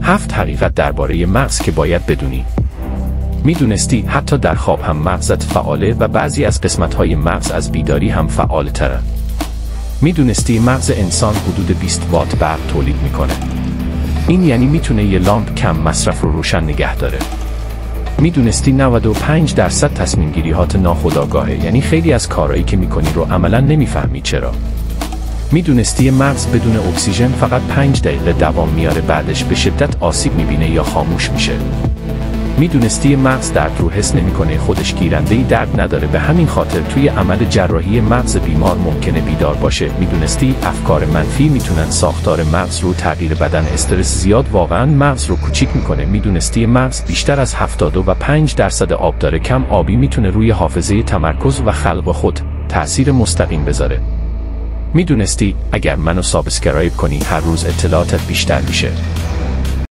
7 حقیقت درباره مغز که باید بدونی. میدونستی حتی در خواب هم مغزت فعاله و بعضی از قسمت‌های مغز از بیداری هم فعال ترن. میدونستی مغز انسان حدود 20 وات برق تولید میکنه. این یعنی میتونه یه لامپ کم مصرف رو روشن نگه داره. میدونستی 95% تصمیم گیری‌هات ناخودآگاهه، یعنی خیلی از کارهایی که میکنی رو عملاً نمیفهمی چرا. میدونستی مغز بدون اکسیژن فقط 5 دقیقه دوام میاره، بعدش به شدت آسیب میبینه یا خاموش میشه. میدونستی مغز درد رو حس نمیکنه، خودش گیرنده‌ای درد نداره، به همین خاطر توی عمل جراحی مغز بیمار ممکنه بیدار باشه. میدونستی افکار منفی میتونن ساختار مغز رو تغییر بدن، استرس زیاد واقعاً مغز رو کوچیک میکنه. میدونستی مغز بیشتر از 75% آب داره، کم آبی میتونه روی حافظه تمرکز و خلق خود تأثیر مستقیم بذاره. میدونستی اگر منو سابسکرایب کنی هر روز اطلاعاتت بیشتر میشه.